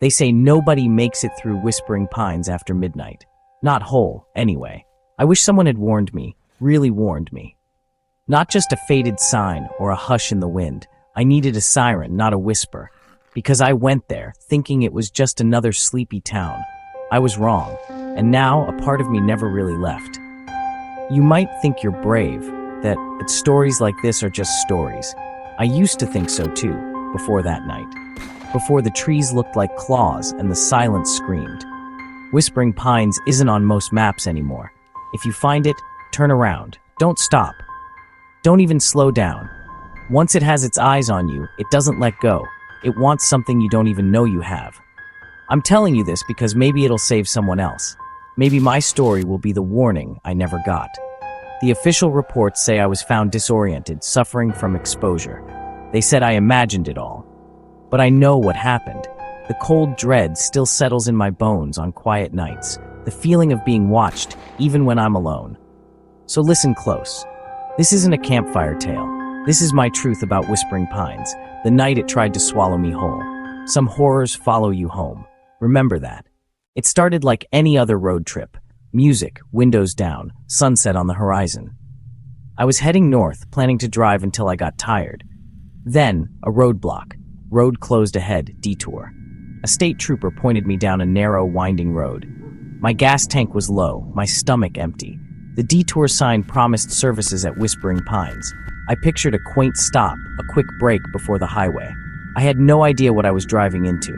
They say nobody makes it through Whispering Pines after midnight. Not whole, anyway. I wish someone had warned me, really warned me. Not just a faded sign or a hush in the wind. I needed a siren, not a whisper. Because I went there, thinking it was just another sleepy town. I was wrong, and now a part of me never really left. You might think you're brave, that stories like this are just stories. I used to think so too, before that night. Before the trees looked like claws and the silence screamed. Whispering Pines isn't on most maps anymore. If you find it, turn around. Don't stop. Don't even slow down. Once it has its eyes on you, it doesn't let go. It wants something you don't even know you have. I'm telling you this because maybe it'll save someone else. Maybe my story will be the warning I never got. The official reports say I was found disoriented, suffering from exposure. They said I imagined it all. But I know what happened. The cold dread still settles in my bones on quiet nights, the feeling of being watched, even when I'm alone. So listen close. This isn't a campfire tale. This is my truth about Whispering Pines, the night it tried to swallow me whole. Some horrors follow you home. Remember that. It started like any other road trip. Music, windows down, sunset on the horizon. I was heading north, planning to drive until I got tired. Then, a roadblock. Road closed ahead, detour. A state trooper pointed me down a narrow, winding road. My gas tank was low, my stomach empty. The detour sign promised services at Whispering Pines. I pictured a quaint stop, a quick break before the highway. I had no idea what I was driving into.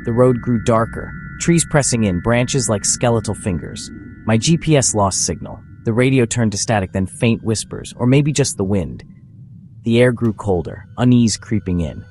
The road grew darker, trees pressing in, branches like skeletal fingers. My GPS lost signal. The radio turned to static, then faint whispers, or maybe just the wind. The air grew colder, unease creeping in.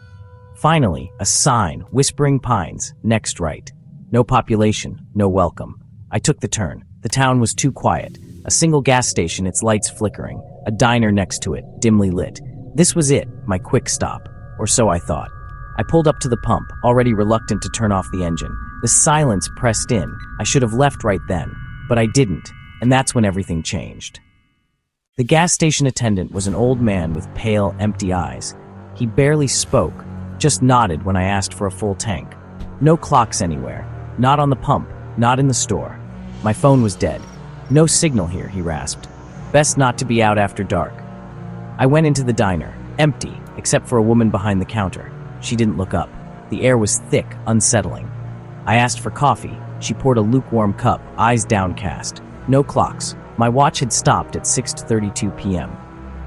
Finally, a sign, Whispering Pines, next right. No population, no welcome. I took the turn. The town was too quiet. A single gas station, its lights flickering. A diner next to it, dimly lit. This was it, my quick stop. Or so I thought. I pulled up to the pump, already reluctant to turn off the engine. The silence pressed in. I should have left right then, but I didn't, and that's when everything changed. The gas station attendant was an old man with pale, empty eyes. He barely spoke, just nodded when I asked for a full tank. No clocks anywhere. Not on the pump, not in the store. My phone was dead. No signal here, he rasped. Best not to be out after dark. I went into the diner, empty, except for a woman behind the counter. She didn't look up. The air was thick, unsettling. I asked for coffee. She poured a lukewarm cup, eyes downcast. No clocks. My watch had stopped at 6:32 p.m.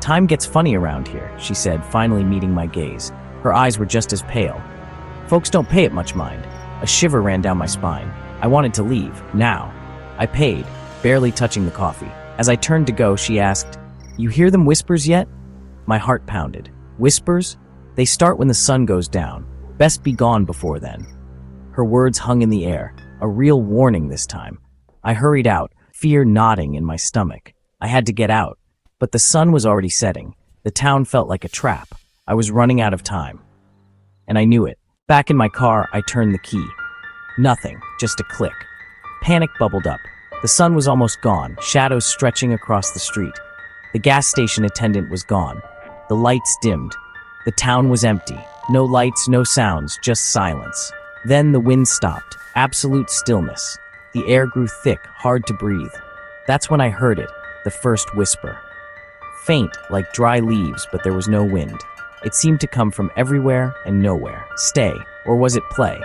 Time gets funny around here, she said, finally meeting my gaze. Her eyes were just as pale. Folks don't pay it much mind. A shiver ran down my spine. I wanted to leave, now. I paid, barely touching the coffee. As I turned to go, she asked, "You hear them whispers yet?" My heart pounded. Whispers? They start when the sun goes down. Best be gone before then. Her words hung in the air, a real warning this time. I hurried out, fear knotting in my stomach. I had to get out, but the sun was already setting. The town felt like a trap. I was running out of time. And I knew it. Back in my car, I turned the key. Nothing, just a click. Panic bubbled up. The sun was almost gone, shadows stretching across the street. The gas station attendant was gone. The lights dimmed. The town was empty. No lights, no sounds, just silence. Then the wind stopped. Absolute stillness. The air grew thick, hard to breathe. That's when I heard it, the first whisper. Faint, like dry leaves, but there was no wind. It seemed to come from everywhere and nowhere. Stay, or was it play?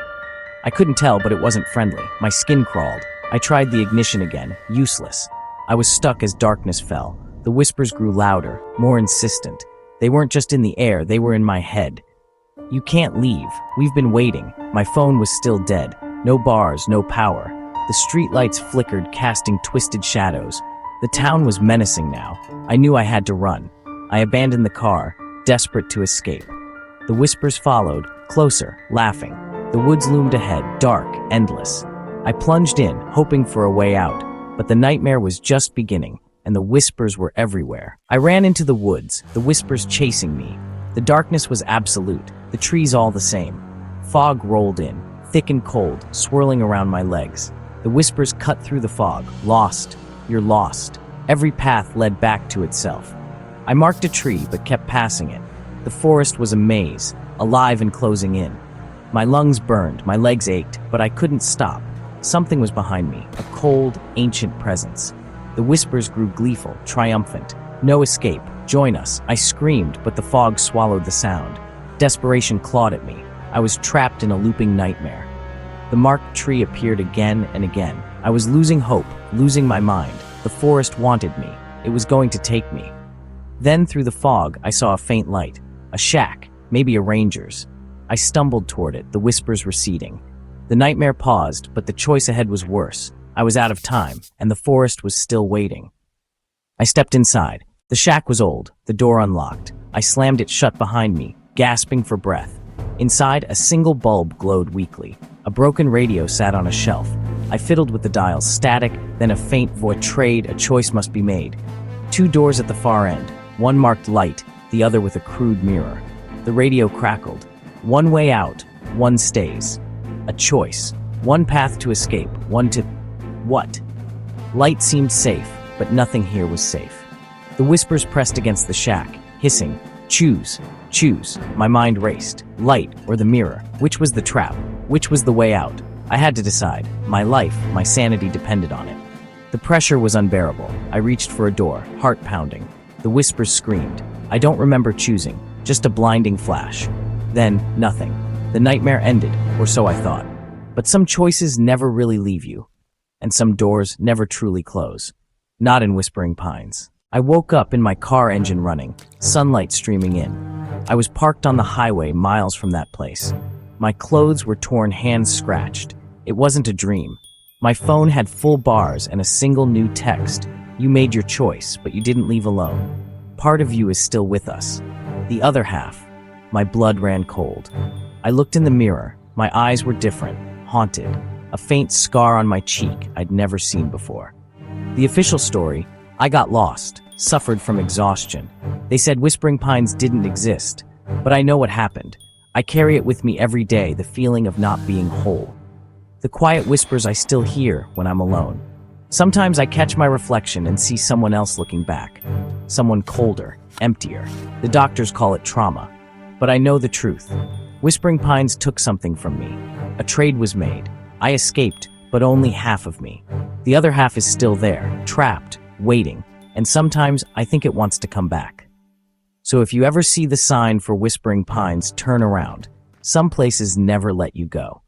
I couldn't tell, but it wasn't friendly. My skin crawled. I tried the ignition again. Useless. I was stuck as darkness fell. The whispers grew louder, more insistent. They weren't just in the air, they were in my head. "You can't leave. We've been waiting." My phone was still dead. No bars, no power. The streetlights flickered, casting twisted shadows. The town was menacing now. I knew I had to run. I abandoned the car, desperate to escape. The whispers followed, closer, laughing. The woods loomed ahead, dark, endless. I plunged in, hoping for a way out, but the nightmare was just beginning, and the whispers were everywhere. I ran into the woods, the whispers chasing me. The darkness was absolute, the trees all the same. Fog rolled in, thick and cold, swirling around my legs. The whispers cut through the fog. Lost. You're lost. Every path led back to itself. I marked a tree, but kept passing it. The forest was a maze, alive and closing in. My lungs burned, my legs ached, but I couldn't stop. Something was behind me, a cold, ancient presence. The whispers grew gleeful, triumphant. No escape. Join us. I screamed, but the fog swallowed the sound. Desperation clawed at me. I was trapped in a looping nightmare. The marked tree appeared again and again. I was losing hope, losing my mind. The forest wanted me. It was going to take me. Then, through the fog, I saw a faint light. A shack, maybe a ranger's. I stumbled toward it, the whispers receding. The nightmare paused, but the choice ahead was worse. I was out of time, and the forest was still waiting. I stepped inside. The shack was old, the door unlocked. I slammed it shut behind me, gasping for breath. Inside, a single bulb glowed weakly. A broken radio sat on a shelf. I fiddled with the dials, static, then a faint voice. Trade, a choice must be made. 2 doors at the far end, one marked light, the other with a crude mirror. The radio crackled. One way out, one stays. A choice. One path to escape, one to... What? Light seemed safe, but nothing here was safe. The whispers pressed against the shack, hissing. Choose. Choose. My mind raced. Light or the mirror. Which was the trap? Which was the way out? I had to decide. My life, my sanity depended on it. The pressure was unbearable. I reached for a door, heart pounding. The whispers screamed. I don't remember choosing, just a blinding flash. Then, nothing. The nightmare ended, or so I thought. But some choices never really leave you, and some doors never truly close. Not in Whispering Pines. I woke up in my car engine running, sunlight streaming in. I was parked on the highway miles from that place. My clothes were torn, hands scratched. It wasn't a dream. My phone had full bars and a single new text. You made your choice, but you didn't leave alone. Part of you is still with us. The other half. My blood ran cold. I looked in the mirror. My eyes were different, haunted. A faint scar on my cheek I'd never seen before. The official story: I got lost, suffered from exhaustion. They said Whispering Pines didn't exist, but I know what happened. I carry it with me every day, the feeling of not being whole. The quiet whispers I still hear when I'm alone. Sometimes I catch my reflection and see someone else looking back. Someone colder, emptier. The doctors call it trauma. But I know the truth. Whispering Pines took something from me. A trade was made. I escaped, but only half of me. The other half is still there, trapped, waiting, and sometimes I think it wants to come back. So if you ever see the sign for Whispering Pines, turn around. Some places never let you go.